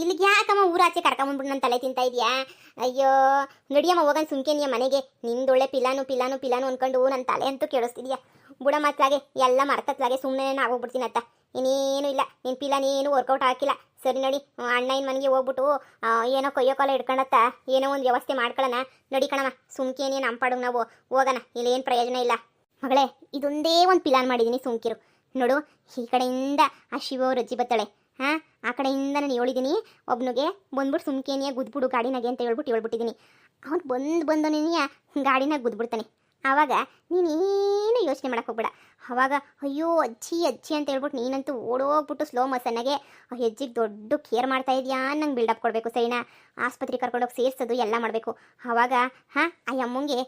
ಇಲ್ಲಿಗೆ ಯಾಕಮ್ಮ ಊರಾಚೆ ಕರ್ಕೊಂಬಂದ್ಬಿಟ್ಟು ನನ್ನ ತಲೆ ತಿಂತಾ ಇದೆಯಾ? ಅಯ್ಯೋ ನಡಿಯಮ್ಮ ಹೋಗನ್ ಸುಮ್ಕೆ ನೀ ಮನೆಗೆ. ನಿಂದೊಳ್ಳೆ ಪಿಲಾನು ಅನ್ಕೊಂಡು ನನ್ನ ತಲೆ ಅಂತೂ ಕೇಳಿಸ್ತಿದ್ಯಾ. ಬುಡ ಮತ್ಲಾಗೆ ಎಲ್ಲ ಮರ್ತತ್ಲಾಗೆ ಸುಮ್ಮನೆ ಆಗೋಗ್ಬಿಡ್ತೀನಿ ಅತ್ತ. ಇನ್ನೇನು ಇಲ್ಲ, ನಿನ್ನ ಪಿಲಾನೇನು ವರ್ಕೌಟ್ ಹಾಕಿಲ್ಲ. ಸರಿ ನಡಿ, ಅಣ್ಣ ಇನ್ ಮನೆಗೆ ಹೋಗ್ಬಿಟ್ಟು ಏನೋ ಕೊಯ್ಯೋ ಕಾಲ ಹಿಡ್ಕೊಂಡತ್ತ ಏನೋ ಒಂದು ವ್ಯವಸ್ಥೆ ಮಾಡ್ಕೊಳ್ಳೋಣ. ನಡಿ ಕಣಮ್ಮ, ಸುಮ್ಕೇನೇ ನಂಪಾಡು ನಾವು ಹೋಗೋಣ. ಇಲ್ಲೇನು ಪ್ರಯೋಜನ ಇಲ್ಲ ಮಗಳೇ. ಇದೊಂದೇ ಒಂದು ಪಿಲಾನ್ ಮಾಡಿದ್ದೀನಿ, ಸುಮ್ಕಿರು. ನೋಡು, ಈ ಕಡೆಯಿಂದ ಆ ಶಿವ ಅವ್ರ ಅಜ್ಜಿ ಬತ್ತಾಳೆ, ಆ ಕಡೆಯಿಂದ ನಾನು ಹೇಳಿದ್ದೀನಿ ಒಬ್ನಿಗೆ ಬಂದ್ಬಿಟ್ಟು ಸುಮ್ಕೇನಿಯ ಗುದ್ಬಿಡು ಗಾಡಿನಾಗೆ ಅಂತ ಹೇಳ್ಬಿಟ್ಟಿದ್ದೀನಿ. ಅವ್ನು ಬಂದವನೇನಿಯ ಗಾಡಿನಾಗ ಗುದ್ಬಿಡ್ತಾನೆ. ಆವಾಗ ನೀನೇನು ಯೋಚನೆ ಮಾಡಕ್ಕೆ ಹೋಗ್ಬೇಡ. ಆವಾಗ ಅಯ್ಯೋ ಅಜ್ಜಿ ಅಂತ ಹೇಳ್ಬಿಟ್ಟು ನೀನಂತೂ ಓಡೋಗ್ಬಿಟ್ಟು ಸ್ಲೋ ಮೋಷನ್ನಾಗೆ ಆ ಹೆಜ್ಜಿಗೆ ದೊಡ್ಡ ಕೇರ್ ಮಾಡ್ತಾ ಇದೆಯಾ ನಂಗೆ ಬಿಲ್ಡಪ್ ಕೊಡಬೇಕು. ಸರಿನಾ? ಆಸ್ಪತ್ರೆಗೆ ಕರ್ಕೊಂಡೋಗಿ ಸೇರಿಸೋದು ಎಲ್ಲ ಮಾಡಬೇಕು. ಆವಾಗ ಆ ಅಮ್ಮಂಗೆ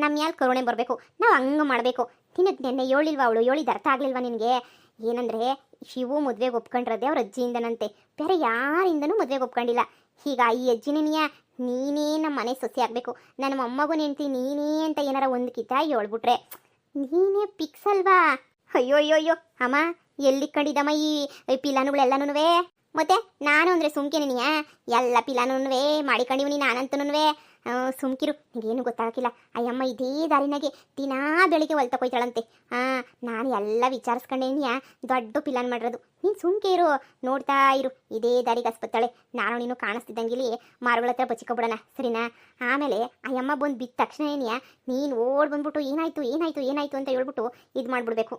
ನಮ್ಮ ಮ್ಯಾಲೆ ಕರುಣೆ ಬರಬೇಕು. ನಾವು ಹಂಗೆ ಮಾಡಬೇಕು. ನಿನಗೆ ನೆನ್ನೆ ಹೇಳಿಲ್ವಾ ಅವಳು? ಹೇಳಿದ ಅರ್ಥ ಆಗಲಿಲ್ವಾ ನಿನಗೆ? ಏನಂದರೆ ಶಿವು ಮದುವೆಗೆ ಒಪ್ಕೊಂಡ್ರದ್ದೇ ಅವ್ರ ಅಜ್ಜಿಯಿಂದನಂತೆ, ಬೇರೆ ಯಾರಿಂದನೂ ಮದುವೆಗೆ ಒಪ್ಕೊಂಡಿಲ್ಲ. ಈಗ ಈ ಅಜ್ಜಿನೇನಿಯ ನೀನೇ ನಮ್ಮ ಮನೆ ಸೊಸೆ ಆಗಬೇಕು, ನನ್ನ ಮೊಮ್ಮಗು ನೆಂಟಿ ನೀನೇ ಅಂತ ಏನಾರ ಒಂದು ಕಿತ್ತ ಹೇಳ್ಬಿಟ್ರೆ ನೀನೇ ಪಿಕ್ಸ್ ಅಲ್ವಾ? ಅಯ್ಯೋ ಅಮ್ಮ, ಎಲ್ಲಿ ಕಂಡಿದ್ದಮ್ಮ ಈ ಪಿಲಾನುಗಳೆಲ್ಲನೂ? ಮತ್ತೆ ನಾನು ಅಂದರೆ ಸುಮ್ಕೇನಿಯ ಎಲ್ಲ ಪಿಲಾನುವೆ ಮಾಡಿಕೊಂಡಿವ್ನಿ ನಾನಂತನೂ. ಸುಮ್ಕಿರು, ನಿಗೇನು ಗೊತ್ತಾಗಕ್ಕಿಲ್ಲ. ಅಯ್ಯಮ್ಮ ಇದೇ ದಾರಿನಾಗೆ ದಿನಾ ಬೆಳಿಗ್ಗೆ ಹೊಲ್ತಕೊಯ್ತಾಳಂತೆ. ನಾನು ಎಲ್ಲ ವಿಚಾರಿಸ್ಕೊಂಡೇನಿಯ ದೊಡ್ಡ ಪಿಲಾನ್ ಮಾಡಿರೋದು. ನೀನು ಸುಮ್ಕೆ ಇರು, ನೋಡ್ತಾ ಇರು, ಇದೇ ದಾರಿಗೆ ಹಸ್ಪತ್ತಾಳೆ. ನಾನು ನೀನು ಕಾಣಿಸ್ತಿದ್ದಂಗಿಲಿ ಮಾರುಗಳ ಹತ್ರ ಬಚ್ಚಿಕೊಬಿಡೋಣ, ಸರಿನಾ? ಆಮೇಲೆ ಅಯ್ಯಮ್ಮ ಬಂದು ಬಿದ್ದ ತಕ್ಷಣ ಏನಿಯ ನೀನು ಓಡ್ ಬಂದ್ಬಿಟ್ಟು ಏನಾಯ್ತು ಅಂತ ಹೇಳ್ಬಿಟ್ಟು ಇದು ಮಾಡ್ಬಿಡ್ಬೇಕು.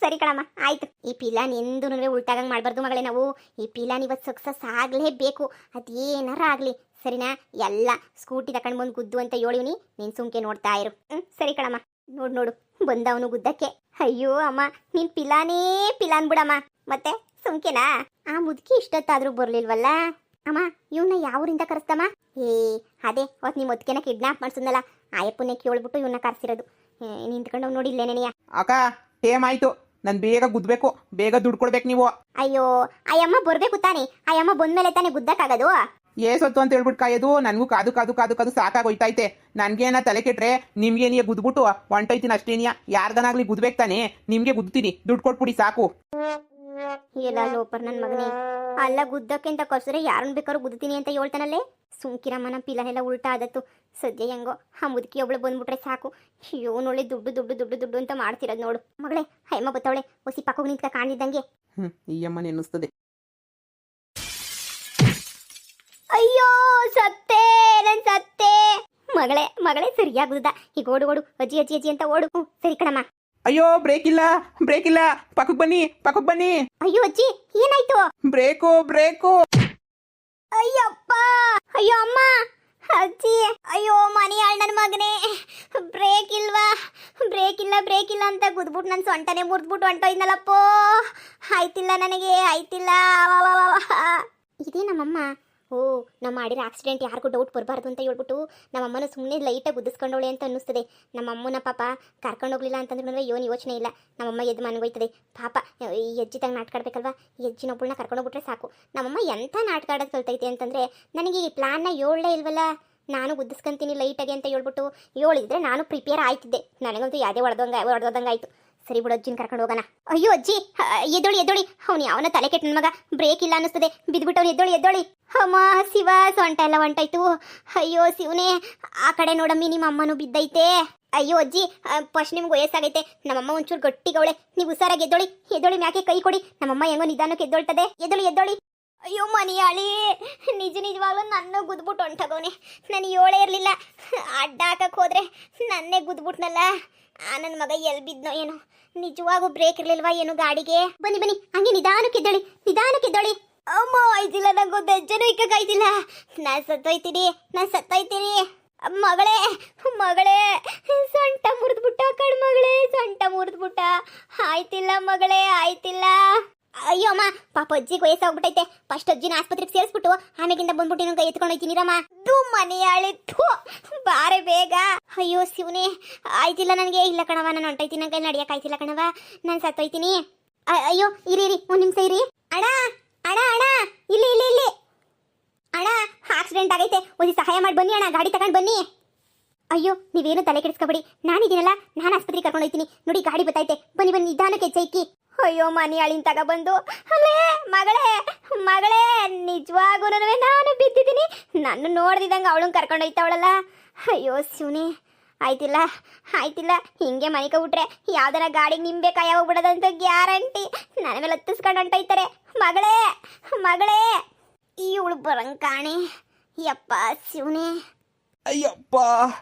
ಸರಿ ಕಣಮ್ಮ, ಆಯ್ತು. ಈ ಪಿಲಾನ್ ಎಂದೂ ಉಲ್ಟಾಗಂಗೆ ಮಾಡಬಾರ್ದು ಮಗಳೇ. ನಾವು ಈ ಪಿಲಾನ್ ಇವತ್ತು ಸಕ್ಸಸ್ ಆಗಲೇಬೇಕು, ಅದೇನಾರ ಆಗಲಿ, ಸರಿನಾ? ಎಲ್ಲ ಸ್ಕೂಟಿ ತಗೊಂಡು ಬಂದು ಗುದ್ದು ಅಂತ ಹೇಳಿವ್ನಿ, ನೀನು ಸುಮ್ಕೆ ನೋಡ್ತಾ ಇರು. ಸರಿ ಕಣಮ್ಮ. ನೋಡು ಬಂದವನು ಗುದ್ದಕ್ಕೆ. ಅಯ್ಯೋ ಅಮ್ಮ, ನೀನು ಪಿಲಾನ್ ಬಿಡಮ್ಮ. ಮತ್ತೆ ಸುಮ್ಕೆನಾ? ಆ ಮುದುಕಿ ಇಷ್ಟೊತ್ತಾದ್ರೂ ಬರ್ಲಿಲ್ವಲ್ಲ ಅಮ್ಮ? ಇವನ್ನ ಯಾವೂರಿಂದ ಕರೆಸ್ತಮ್ಮ? ಅದೇ ಅವತ್ತು ನಿಮ್ಮ ಮುದುಕೆನ ಕಿಡ್ನಾಪ್ ಮಾಡ್ಸದ್ನಲ್ಲ, ಆಯಪ್ಪನ್ನೇ ಕೇಳ್ಬಿಟ್ಟು ಇವನ್ನ ಕರ್ಸಿರೋದು. ನಿಂತ್ಕೊಂಡು ನೋಡಿಲ್ಲ ನೆನೆಯ ಅಕ್ಕ, ಟೇಮ್ ಆಯ್ತು. ನಾನು ಬೇಗ ಗುದ್ಬೇಕು, ಬೇಗ ದುಡ್ಡು ಕೊಡ್ಬೇಕು ನೀವು. ಅಯ್ಯೋ ಅಯ್ಯಮ್ಮ ಬರ್ಬೇಕು ತಾನೆ, ಅಯ್ಯಮ್ಮ ಬಂದ್ಮೇಲೆ ತಾನೇ ಗುದ್ದಕ್ಕಾಗದು. ಏಸೊತ್ತು ಅಂತ ಹೇಳ್ಬಿಟ್ಟು ಕಾಯೋದು ನನಗೂ ಕಾದು ಸಾಕಾಗೋಯ್ತೈತೆ. ನನ್ಗೇನ ತಲೆ ಕೆಟ್ರೆ ನಿಮ್ಗೇನಿಯ ಗುದ್ಬಿಟ್ಟು ಹೊಂಟೈತೀನಿ ಅಷ್ಟೇನಿಯ. ಯಾರ್ಗನಾಗ್ಲಿ ಗುದ್ಬೇಕು ತಾನೆ, ನಿಮ್ಗೆ ಗುದ್ತೀನಿ, ದುಡ್ಡು ಕೊಟ್ಬಿಡಿ ಸಾಕು. ಎಲ್ಲ ಲೋಪರ್ ನನ್ನ ಮಗನೇ, ಅಲ್ಲ ಗುದ್ದಕ್ಕೆ ಅಂತ ಕರ್ಸಿದ್ರೆ ಯಾರನ್ನ ಬೇಕಾದ್ರೂ ಗುದ್ತೀನಿ ಅಂತ ಹೇಳ್ತಾನಲ್ಲೇ. ಸುಮ್ಕಿರಮ್ಮನ ಪಿಲಾನೆಲ್ಲ ಉಲ್ಟಾ ಆದತ್ತು. ಸದ್ಯ ಹೆಂಗೋ ಆ ಮುದುಕಿ ಒಬ್ಳು ಬಂದ್ಬಿಟ್ರೆ ಸಾಕು. ಅಯ್ಯೋ ನೋಳೆ ದುಡ್ಡು ಅಂತ ಮಾಡ್ತಿರೋದು ನೋಡು. ಮಗಳೇ, ಅಯ್ಯಮ್ಮ ಬತ್ತವಳೆ, ಹೊಸಿ ಪಕ್ಕ ನಿಂತ್ಕ ಕಾಣಿದ್ದಂಗೆ. ಈ ಅಮ್ಮನ ಎನ್ನಿಸ್ತದೆ. ಅಯ್ಯೋ ಸತ್ತೆ, ನನ್ ಸತ್ತೆ. ಮಗಳೇ ಸರಿಯಾಗುದ. ಈಗ ಓಡು ಅಜ್ಜಿ ಅಂತ ಓಡು. ಸರಿ ಕಣಮ್ಮ. ಅಯ್ಯೋ ಬ್ರೇಕ್ ಇಲ್ಲ, ಪಕ್ಕಕ್ಕೆ ಬನ್ನಿ. ಅಯ್ಯೋ ಅಜ್ಜಿ, ಏನಾಯ್ತು? ಬ್ರೇಕು. ಅಯ್ಯಪ್ಪ, ಅಯ್ಯೋ ಅಮ್ಮ, ಅಜ್ಜಿ, ಅಯ್ಯೋ ಮನೆ ನನ್ನ ಮಗನೇ. ಬ್ರೇಕ್ ಇಲ್ಲ ಅಂತ ಗುದ್ಬಿಟ್ಟು ನನ್ನ ಸೊಂಟನೆ ಮುರಿದ್ಬಿಟ್ಟು ಹೊಂಟೋಯ್ನಲ್ಲಪ್ಪೋ. ಆಯ್ತಿಲ್ಲ ನನಗೆ, ಆಯ್ತಿಲ್ಲ. ಇದೇ ನಮ್ಮಮ್ಮ. ನಮ್ಮ ಮಾಡಿರೋ ಆಕ್ಸಿಡೆಂಟ್ ಯಾರಿಗೂ ಡೌಟ್ ಬರಬಾರ್ದು ಅಂತ ಹೇಳ್ಬಿಟ್ಟು ನಮ್ಮಮ್ಮನ ಸುಮ್ಮನೆ ಲೈಟಾಗಿ ಗುದ್ದಿಸ್ಕೊಂಡವಳೆ ಅಂತ ಅನ್ನಿಸ್ತದೆ. ನಮ್ಮಮ್ಮನ ಪಾಪ ಕರ್ಕೊಂಡೋಗ್ಲಿಲ್ಲ ಅಂತಂದ್ರೆ ಏನು ಯೋಚನೆ ಇಲ್ಲ. ನಮ್ಮಮ್ಮ ಎದ್ದು ಮನೆಗೋಯ್ತದೆ ಪಾಪ. ಈ ಹೆಜ್ಜಿದಾಗ ನಾಟಕ ಆಡ್ಬೇಕಲ್ವಾ, ಈ ಹೆಜ್ಜಿನೊಬ್ಬಳನ್ನ ಕರ್ಕೊಂಡೋಗ್ಬಿಟ್ರೆ ಸಾಕು. ನಮ್ಮಮ್ಮ ಎಂಥ ನಾಟಕ ಆಡೋದು ಕಲ್ತೈತೆ ಅಂತಂದರೆ, ನನಗೆ ಈ ಪ್ಲಾನ್ನ ಹೇಳಲೇ ಇಲ್ವಲ್ಲ. ನಾನು ಗುದ್ದಿಸ್ಕೊಂತೀನಿ ಲೈಟಾಗಿ ಅಂತ ಹೇಳ್ಬಿಟ್ಟು ಹೇಳಿದ್ರೆ ನಾನು ಪ್ರಿಪೇರ್ ಆಯ್ತಿದ್ದೆ. ನನಗಂತೂ ಯಾವುದೇ ಹೊಡೆದಂಗೆ ಆಯಿತು. ಸರಿ ಬಿಡು, ಅಜ್ಜಿನ ಕರ್ಕೊಂಡು ಹೋಗೋಣ. ಅಯ್ಯೋ ಅಜ್ಜಿ, ಎದ್ದೋಳಿ. ಅವನು ಯಾವನ ತಲೆ ಕೆಟ್ಟ ನನ್ನ ಮಗ. ಬ್ರೇಕ್ ಇಲ್ಲ ಅನ್ನಿಸ್ತದೆ, ಬಿದ್ದುಬಿಟ್ಟವನು. ಎದ್ದೋಳಿ. ಅಮ್ಮ ಶಿವ, ಸೊಂಟ ಎಲ್ಲ ಹೊಂಟಾಯ್ತು. ಅಯ್ಯೋ ಶಿವನೇ, ಆ ಕಡೆ ನೋಡಮ್ಮಿ, ನಿಮ್ಮ ಅಮ್ಮನೂ ಬಿದ್ದೈತೆ. ಅಯ್ಯೋ ಅಜ್ಜಿ, ಫಸ್ಟ್ ನಿಮ್ಗೆ ವಯಸ್ಸಾಗೈತೆ. ನಮ್ಮಮ್ಮ ಒಂಚೂರು ಗಟ್ಟಿಗವಳೆ, ನೀವು ಹುಷಾರಾಗಿ ಎದ್ದೋಳಿ. ಮ್ಯಾಕೆ ಕೈ ಕೊಡಿ. ನಮ್ಮಮ್ಮ ಹೆಂಗೋ ನಿಧಾನಕ್ಕೆ ಎದ್ದೊಳ್ತದೆ. ಎದ್ದೋಳಿ. ಅಯ್ಯೋ ಮನಿಯಾಳಿ, ನಿಜವಾಗ್ಲೂ ನನ್ನ ಗುದ್ಬಿಟ್ಟು ಹೊಂಟಾಗವನೆ. ನಾನು ಹೇಳೇ ಇರಲಿಲ್ಲ, ಅಡ್ಡ ಹಾಕಕ್ಕೆ ಹೋದ್ರೆ ನನ್ನೇ ಗುದ್ಬಿಟ್ನಲ್ಲ. ನನ್ನ ಮಗ ಎಲ್ಲಿ ಬಿದ್ನೋ ಏನೋ. ನಿಜವಾಗೂ ಬ್ರೇಕ್ ಇರ್ಲಿಲ್ವಾ ಏನು ಗಾಡಿಗೆ? ಬನ್ನಿ ಹಂಗೆ ನಿಧಾನಕ್ಕೆ ಎದ್ದೋಳಿ. ಅಮ್ಮ ಆಯ್ತಿಲ್ಲ, ನಂಗೆ ಒಂದು ಹೆಜ್ಜೆನೂ ಇಕ್ಕಾಯ್ತಿಲ್ಲ. ನಾನು ಸತ್ತೋಯ್ತೀನಿ. ಮಗಳೇ, ಸೊಂಟ ಮುರಿದ್ಬಿಟ್ಟ ಕಣ್ಮಗಳೇ, ಸೊಂಟ ಮುರಿದ್ಬಿಟ್ಟ. ಆಯ್ತಿಲ್ಲ ಮಗಳೇ, ಆಯ್ತಿಲ್ಲ. ಅಯ್ಯೋ ಅಮ್ಮ, ಪಾಪ ಅಜ್ಜಿಗೆ ವಯಸ್ಸಾಗ್ಬಿಟ್ಟೈತೆ. ಫಸ್ಟ್ ಅಜ್ಜಿನ ಆಸ್ಪತ್ರೆಗೆ ಸೇರಿಸ್ಬಿಟ್ಟು ಆಮೇಲಿಂದ ಬಂದ್ಬಿಟ್ಟು ನಂಗೆ ಎತ್ಕೊಂಡು ಹೋಯ್ತೀನಿ ರಮ್ಮ. ಮನೆಯಾಳಿತ್ತು ಬಾರೆ ಬೇಗ. ಅಯ್ಯೋ ಶಿವನೇ, ಆಯ್ತಿಲ್ಲ ನನಗೆ. ಇಲ್ಲ ಕಣವ, ನಾನು ಹೊಂಟೈತೀನಿ, ನಂಗೆ ನಡಿಯಕ್ಕೆ ಆಯ್ತಿಲ್ಲ ಕಣವ, ನಾನು ಸತ್ತೋಯ್ತೀನಿ. ಅಯ್ಯೋ ಇರಿ ಒಂದು ನಿಮಿಷ ಇರಿ. ಅಣ್ಣ, ಇಲ್ಲಿ ಅಣ್ಣ, ಆಕ್ಸಿಡೆಂಟ್ ಆಗೈತೆ, ಒಂದು ಸಹಾಯ ಮಾಡಿ ಬನ್ನಿ ಅಣ್ಣ, ಗಾಡಿ ತಗೊಂಡು ಬನ್ನಿ. ಅಯ್ಯೋ ನೀವೇನು ತಲೆ ಕೆಡಿಸ್ಕೊಬೇಡಿ, ನಾನಿದ್ದೀನಲ್ಲ, ನಾನು ಆಸ್ಪತ್ರೆಗೆ ಕರ್ಕೊಂಡು ಹೋಗ್ತೀನಿ. ನೋಡಿ ಗಾಡಿ ಬತ್ತೈತೆ, ಬನ್ನಿ ನಿಧಾನಕ್ಕೆ ಹೆಜ್ಜೆ ಇಕ್ಕಿ. ಅಯ್ಯೋ ಮನಿ ಅಳಿನ್ ತಗೊಬಂದು ಅಲ್ಲೇ ಮಗಳೇ ಮಗಳೇ ನಿಜವಾಗೂ ನಾನು ಬಿದ್ದಿದ್ದೀನಿ. ನನ್ನ ನೋಡ್ದಿದಂಗೆ ಅವಳನ್ನ ಕರ್ಕೊಂಡು ಹೋಯ್ತಾವಳಲ್ಲ. ಅಯ್ಯೋ ಶಿವನೇ, ಆಯ್ತಿಲ್ಲ ಆಯ್ತಿಲ್ಲ, ಹಿಂಗೆ ಮನಿಕ ಬಿಟ್ರೆ ಯಾವ್ದಾರ ಗಾಡಿಗೆ ನಿಂಬೆ ಕಾಯ ಹೋಗ್ಬಿಡೋದಂತ ಗ್ಯಾರಂಟಿ. ನನ್ನ ಮೇಲೆ ಹತ್ತಿಸ್ಕೊಂಡು ಹೊಂಟೋಯ್ತಾರೆ. ಮಗಳೇ ಮಗಳೇ, ಇವಳು ಬರಂಗ್ ಕಾಣೆ. ಯಪ್ಪ ಶಿವನೇ. ಅಯ್ಯಪ್ಪ,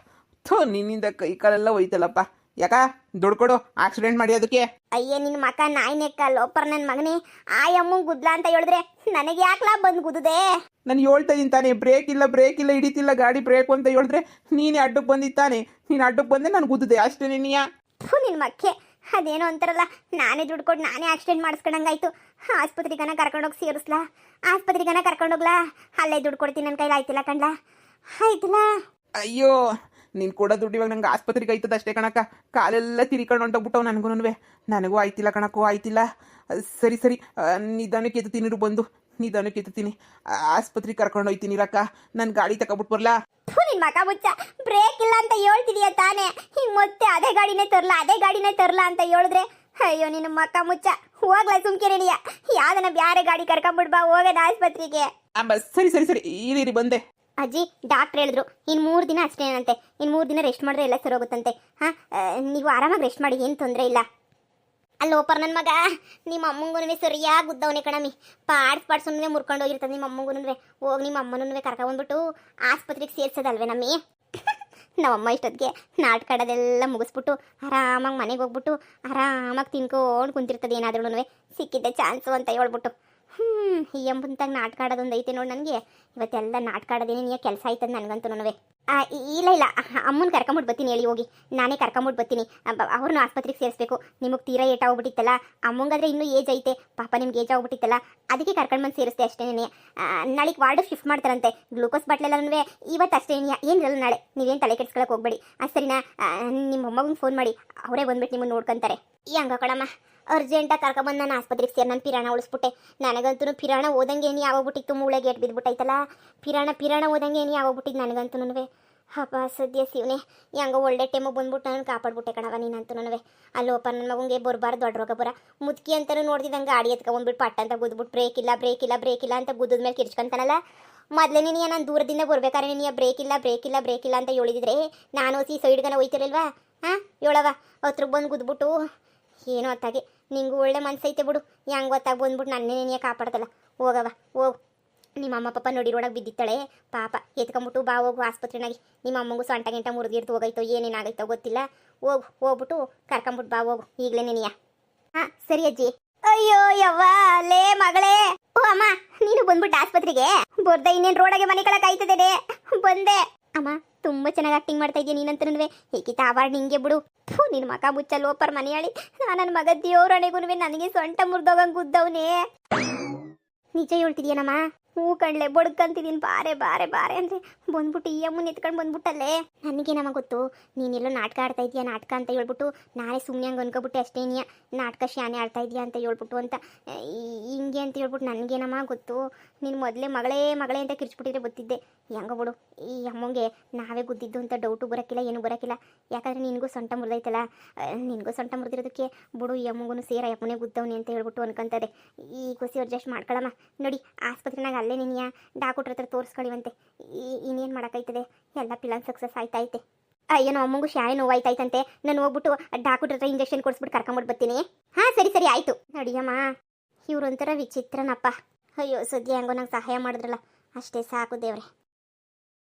ಥೋ ನಿನ್ನಿಂದ ಕೈ ಕಾಲೆಲ್ಲ ಹೋಯ್ತಲ್ಲಪ್ಪ. ಯಾಕ ದುಡ್ಡು ಕೊಡು, ಆಕ್ಸಿಡೆಂಟ್ ಮಾಡಿ ಅದಕ್ಕೆ. ಅಯ್ಯ ನಿನ್ನ ಮಕ ನಾಯಿನೆಕ್ಕ ಲೋಪರ್ ನನ್ನ ಮಗನೇ. ಆ ಅಮ್ಮಂಗೆ ಗುದ್ಲಾ ಅಂತ ಹೇಳಿದ್ರೆ ನನಗೆ ಯಾಕ್ಲಾ ಬಂದು ಗುದ್ದುದೆ? ನಾನು ಹೇಳ್ತಾ ಇದ್ದೀನಿ ತಾನೆ, ಬ್ರೇಕ್ ಇಲ್ಲ ಹಿಡಿತಿಲ್ಲ ಗಾಡಿ, ಬ್ರೇಕು ಅಂತ ಹೇಳಿದ್ರೆ ನೀನೇ ಅಡ್ಡಕ್ಕೆ ಬಂದಿತ್ತಾನೆ. ನೀನು ಅಡ್ಡಕ್ಕೆ ಬಂದೆ ನಾನು ಗುದ್ದಿದೆ ಅಷ್ಟೇ. ನಿನ್ನ ನಿನ್ನ ಮಕ್ಕೆ ಅದೇನೋ ಅಂತಾರಲ್ಲ, ನಾನೇ ದುಡ್ಡು ಕೊಟ್ಟು ನಾನೇ ಆಕ್ಸಿಡೆಂಟ್ ಮಾಡಿಸ್ಕೊಂಡಂಗಾಯ್ತು. ಆಸ್ಪತ್ರೆಗನ ಕರ್ಕೊಂಡೋಗಿ ಸೇರಿಸ್ಲಾ? ಆಸ್ಪತ್ರೆಗನ ಕರ್ಕೊಂಡೋಗ್ಲಾ? ಅಲ್ಲೇ ದುಡ್ಡು ಕೊಡ್ತೀನಿ, ನನ್ನ ಕೈಲಿ ಆಯ್ತಿಲ್ಲ ಕಣ್ಲಾ, ಆಯ್ತಿಲ್ಲ. ಅಯ್ಯೋ, ನೀನು ಕೊಡೋ ದುಡ್ಡು ಇವಾಗ ನಂಗೆ ಆಸ್ಪತ್ರೆಗೆ ಆಯ್ತದ ಅಷ್ಟೇ ಕಣಕ್ಕ. ಕಾಲೆಲ್ಲ ತಿರ್ಕೊಂಡು ಹೊಂಟೋಗ್ಬಿಟ್ಟವು ನನಗೂ ಆಯ್ತಿಲ್ಲ ಕಣಕ್ಕೂ, ಆಯ್ತಿಲ್ಲ. ಸರಿ ಸರಿ, ನಿಧಾನಕ್ಕೆ ಎತ್ತೀನಿ ಬಂದು, ನಿಧಾನಕ್ಕೆ ಎತ್ತೀನಿ. ಆಸ್ಪತ್ರೆಗೆ ಕರ್ಕೊಂಡು ಹೋಯ್ತೀನಿ ರಕ್ಕ. ನನ್ನ ಗಾಡಿ ತಗೊಬಿಟ್ಟು ಬರ್ಲಾ? ನಿನ್ ಮಕ ಮುಚ್ಚ, ಬ್ರೇಕ್ ಇಲ್ಲ ಅಂತ ಹೇಳ್ತಿದೀಯ ತಾನೇ? ಹಿಂಗ್ ಮತ್ತೆ ಅದೇ ಗಾಡಿನೇ ತರ್ಲಾ ಅಂತ ಹೇಳಿದ್ರೆ ಅಯ್ಯೋ ನಿನ್ನ ಮಕ ಮುಚ್ಚ, ಹೋಗ್ಲಾ ಸುಮ್ಕಿರೇನಿಯ? ಯಾವ್ದನ ಬ್ಯಾರೆ ಗಾಡಿ ಕರ್ಕೊಂಡ್ಬಿಡ್ಬಾ, ಹೋಗೋದ ಆಸ್ಪತ್ರೆಗೆ. ಸರಿ ಸರಿ ಸರಿ, ಇರಿ ಬಂದೆ. ಅಜ್ಜಿ ಡಾಕ್ಟ್ರ್ ಹೇಳಿದ್ರು ಇನ್ನು 3 ದಿನ ಅಷ್ಟೇನಂತೆ, ಇನ್ನು 3 ದಿನ ರೆಸ್ಟ್ ಮಾಡಿದ್ರೆ ಎಲ್ಲ ಸರಿ ಹೋಗುತ್ತಂತೆ. ನೀವು ಆರಾಮಾಗಿ ರೆಸ್ಟ್ ಮಾಡಿ, ಏನು ತೊಂದರೆ ಇಲ್ಲ. ಅಲ್ಲೋಪರ್ ನನ್ನ ಮಗ, ನಿಮ್ಮ ಅಮ್ಮಂಗೂ ಸರಿಯಾಗಿ ಗುದ್ದವನೇ ಕಣಮಿ. ಪಾಡ್ಸುನ್ನುವೆ ಮುರ್ಕೊಂಡು ಹೋಗಿರ್ತದೆ ನಿಮ್ಮ ಅಮ್ಮಂಗೂ. ಹೋಗಿ ನಿಮ್ಮ ಅಮ್ಮನೂ ಕರ್ಕೊಂಡ್ಬಂದ್ಬಿಟ್ಟು ಆಸ್ಪತ್ರೆಗೆ ಸೇರ್ಸೋದಲ್ವೇ ನಮ್ಮಿ? ನಮ್ಮಮ್ಮ ಇಷ್ಟೊತ್ತಿಗೆ ನಾಟಕ ಆಡೋದೆಲ್ಲ ಮುಗಿಸ್ಬಿಟ್ಟು ಆರಾಮಾಗಿ ಮನೆಗೆ ಹೋಗ್ಬಿಟ್ಟು ಆರಾಮಾಗಿ ತಿನ್ಕೊಂಡು ಕುಂತಿರ್ತದೆ. ಏನಾದ್ರೂ ಸಿಕ್ಕಿದ್ದೆ ಚಾನ್ಸು ಅಂತ ಹೇಳ್ಬಿಟ್ಟು. ಈ ಎಂಬಂತಾಗ ನಾಟಕ ಆಡೋದೊಂದು ಐತೆ ನೋಡಿ ನನಗೆ. ಇವತ್ತೆಲ್ಲ ನಾಟಕ ಆಡೋದೇನೆ ನೀ ಕೆಲಸ ಆಯ್ತದ ನನಗಂತೂ. ಇಲ್ಲ ಅಮ್ಮನ ಕರ್ಕೊಂಬಿಟ್ಟು ಬರ್ತೀನಿ, ಹೇಳಿ ಹೋಗಿ ನಾನೇ ಕರ್ಕೊಂಬಿಟ್ಟು ಬರ್ತೀನಿ. ಅವ್ರನ್ನ ಆಸ್ಪತ್ರೆಗೆ ಸೇರಿಸ್ಬೇಕು. ನಿಮಗೆ ತೀರಾ ಏಟಾಗ್ಬಿಟ್ಟಿತ್ತಲ್ಲ, ಅಮ್ಮಂಗಾದ್ರೆ ಇನ್ನೂ ಏಜ್ ಐತೆ ಪಾಪ, ನಿಮ್ಗೆ ಏಜ್ ಆಗ್ಬಿಟ್ಟಿತ್ತಲ್ಲ, ಅದಕ್ಕೆ ಕರ್ಕೊಂಡು ಬಂದು ಸೇರಿಸ್ದೆ ಅಷ್ಟೇನೆ. ನಾಳೆಗೆ ವಾರ್ಡ್ ಶಿಫ್ಟ್ ಮಾಡ್ತಾರಂತೆ. ಗ್ಲೂಕೋಸ್ ಬಾಟ್ಲೆಲ್ಲನೂ ಇವತ್ತು ಅಷ್ಟೇನಿಯ, ಏನಿರಲ್ಲ ನಾಳೆ. ನೀವೇನು ತಲೆ ಕೆಡ್ಸ್ಕೊಳಕ್ಕೆ ಹೋಗ್ಬೇಡಿ ಸರಿನಾ? ನಿಮ್ಮ ಮೊಮ್ಮಗಂಗೆ ಫೋನ್ ಮಾಡಿ, ಅವರೇ ಬಂದ್ಬಿಟ್ಟು ನಿಮ್ಮನ್ನು ನೋಡ್ಕೊಂತಾರೆ. ಈ ಹಂಗ ಕಣಮ್ಮ, ಅರ್ಜೆಂಟಾಗಿ ಕರ್ಕೊಂಬಂದು ನಾನು ಆಸ್ಪತ್ರೆಗೆ ಸೇರಿ ನಾನು ಪಿರಾಣ ಉಳಿಸ್ಬಿಟ್ಟೆ. ನನಗಂತೂ ಪಿರಾಣ ಓದಂಗೆ ಏನಿ ಆಗೋಗ್ಬಿಟ್ಟಿತ್ತು, ಮೂಳೆಗೆ ಏಟ್ ಬಿದ್ದುಬಿಟ್ಟೈತಲ್ಲ. ಪಿರಾಣ ಓದಂಗೆ ಏನಿ ಆಗೋಗ್ಬಿಟ್ಟಿದ್ದು ನನಗಂತೂ. ಹಬ್ಬ ಸದ್ಯ ಶಿವನೇ, ಹೆಂಗ ಒಳ್ಳೆ ಟೈಮಿಗೆ ಬಂದ್ಬಿಟ್ಟು ನಾನು ಕಾಪಾಡ್ಬಿಟ್ಟೆ ಕಣವ ನೀನಂತೂ. ಅಲ್ಲೋಪ ನನ್ನ ಮಗಂಗೆ ಬರಬಾರ್ದು ದೊಡ್ಡ ರೋಗ ಬರ. ಮುದುಕಿ ಅಂತಲೂ ನೋಡ್ದಿದ್ದಂಗೆ ಗಾಡಿ ಎತ್ಕೊಂಡ್ಬಿಟ್ಟು ಪಟ್ಟ ಅಂತ ಗುದ್ಬಿಟ್ಟು ಬ್ರೇಕ್ ಇಲ್ಲ ಅಂತ ಗುದ್ದದ ಮೇಲೆ ಕಿರ್ಚ್ಕೊಂತಾನಲ್ಲ. ಮೊದಲೇ ನೀನು ನಾನು ದೂರದಿಂದ ಬರ್ಬೇಕಾದ್ರೆ ನೀನು ಬ್ರೇಕ್ ಇಲ್ಲ ಅಂತ ಹೇಳಿದ್ರೆ ನಾನು ಸೈಡ್ಗನ ಹೋಯ್ತಿರಲ್ವಾ? ಹೇಳವ ಹತ್ರಕ್ಕೆ ಬಂದು ಗುದ್ಬಿಟ್ಟು ಏನೋ ಹೊತ್ತಾಗೆ. ನಿಂಗೂ ಒಳ್ಳೆ ಮನ್ಸೈತೆ ಬಿಡು, ಹೆಂಗೆ ಹೊತ್ತಾಗಿ ಬಂದ್ಬಿಟ್ಟು ನನ್ನೇ ನೀನೇ ಕಾಪಾಡ್ದಲ್ಲ. ಹೋಗವ ಹೋಗು, ನಿಮ್ಮ ಅಮ್ಮ ಪಾಪ ನೋಡಿ ರೋಡಾಗ ಬಿದ್ದಿತ್ತಾಳೆ ಪಾಪ, ಎತ್ಕೊಂಬಿಟ್ಟು ಬಾ ಹೋಗು ಆಸ್ಪತ್ರೆನಾಗಿ. ನಿಮ್ಮ ಅಮ್ಮಂಗೂ ಸೊಂಟ ಗಿಂಟ ಮುರಿದಿರ್ತು ಹೋಗೈತೋ ಏನೇನಾಗೈತೋ ಗೊತ್ತಿಲ್ಲ. ಹೋಗ್ಬಿಟ್ಟು ಕರ್ಕೊಂಬಿಟ್ಟು ಬಾ ಹೋಗು ಈಗಲೇ ನೀನಿಯ. ಸರಿ ಅಜ್ಜಿ. ಅಯ್ಯೋ ಯವ್ವ ಲೇ ಮಗಳೇ. ಓ ಅಮ್ಮ, ನೀನು ಬಂದ್ಬಿಟ್ಟು ಆಸ್ಪತ್ರೆಗೆ ಬರ್ದೆ? ಇನ್ನೇನು ರೋಡಾಗೆ ಮನೆ ಕಳಕ್ ಆಯ್ತದೆ. ಬಂದೆ ಅಮ್ಮ. ತುಂಬ ಚೆನ್ನಾಗಿ ಆಕ್ಟಿಂಗ್ ಮಾಡ್ತಾ ಇದೀಯ ನೀನಂತನೂ. ಏಕಿತ ಅವಾರ್ಡ್ ನಿಂಗೆ ಬಿಡು. ನಿನ್ನ ಮಕ ಮುಚ್ಚ ಲೋಪರ್ ಮನೆಯಾಳಿ. ನನ್ನ ಮಗ ದೇವ್ರಣೆಗೂ ನನಗೆ ಸೊಂಟ ಮುರಿದೋಗಂಗೆ ಗುದ್ದವನೇ. ನಿಜ ಹೇಳ್ತಿದ್ಯನಮ್ಮ? ಹೂ ಕಣ್ಲೆ ಬಡ್ಕಂತಿದ್ದೀನಿ. ಬಾರೆ ಅಂದರೆ ಬಂದ್ಬಿಟ್ಟು ಈ ಅಮ್ಮನ ಎತ್ಕೊಂಡು ಬಂದ್ಬಿಟ್ಟಲ್ಲೇ. ನನಗೇನಮ್ಮ ಗೊತ್ತು ನೀನೆಲ್ಲೋ ನಾಟಕ ಆಡ್ತಾ ಇದೀಯ, ನಾಟಕ ಅಂತ ಹೇಳ್ಬಿಟ್ಟು ನಾನೇ ಸುಮ್ಮನೆ ಹಂಗೆ ಅನ್ಕೊಬಿಟ್ಟೆ ಅಷ್ಟೇನಿಯ. ನಾಟಕ ಶಾನೆ ಆಡ್ತಾ ಇದೆಯಾ ಅಂತ ಹೇಳ್ಬಿಟ್ಟು ಅಂತ ಹಿಂಗೆ ಅಂತ ಹೇಳ್ಬಿಟ್ಟು ನನಗೇನಮ್ಮ ಗೊತ್ತು. ನೀನು ಮೊದಲೇ ಮಗಳೇ ಅಂತ ಕಿರ್ಚ್ಬಿಟ್ಟಿದ್ರೆ ಗೊತ್ತಿದ್ದೆ. ಹೆಂಗ ಬಿಡು, ಈ ಅಮ್ಮಂಗೆ ನಾವೇ ಗುದ್ದಿದ್ದು ಅಂತ ಡೌಟು ಬರೋಕ್ಕಿಲ್ಲ, ಏನೂ ಬರೋಕ್ಕಿಲ್ಲ. ಯಾಕಂದರೆ ನಿನಗೂ ಸೊಂಟ ಮುರಿದೈತಲ್ಲ, ನಿನಗೂ ಸೊಂಟ ಮುರಿದಿರೋದಕ್ಕೆ ಬಿಡು ಈ ಅಮ್ಮಗೂ ಸೇರ ಅಮ್ಮನೇ ಗುದ್ದವನಿ ಅಂತ ಹೇಳ್ಬಿಟ್ಟು ಅನ್ಕೊಂತದೆ. ಈ ಖುಷಿ ಅಡ್ಜಸ್ಟ್ ಮಾಡ್ಕೊಳಮ್ಮ. ನೋಡಿ ಆಸ್ಪತ್ರೆನಾಗ ಅಲ್ಲೇ ನೀನಿಯ ಡಾಕ್ಟ್ರ ಹತ್ರ ತೋರಿಸ್ಕೊಳ್ಳಿವಂತೆ. ಇನ್ನೇನು ಮಾಡೋಕ್ಕಾಯ್ತದೆ, ಎಲ್ಲ ಪ್ಲಾನ್ ಸಕ್ಸಸ್ ಆಯ್ತೈತೆ. ಅಯ್ಯೋ ಅಮ್ಮಂಗೂ ಶಾಲೆ ನೋವಾಯ್ತೈತಂತೆ. ನಾನು ಹೋಗ್ಬಿಟ್ಟು ಡಾಕ್ಟ್ರ ಹತ್ರ ಇಂಜೆಕ್ಷನ್ ಕೊಡಿಸ್ಬಿಟ್ಟು ಕರ್ಕೊಂಬಿಟ್ಟು ಬರ್ತೀನಿ. ಸರಿ ಆಯಿತು ನಡಿಯಮ್ಮ. ಇವ್ರೊಂಥರ ವಿಚಿತ್ರನಪ್ಪ. ಅಯ್ಯೋ ಸದ್ಯ ಹೆಂಗೋ ನಂಗೆ ಸಹಾಯ ಮಾಡಿದ್ರಲ್ಲ, ಅಷ್ಟೇ ಸಾಕು ದೇವ್ರೆ.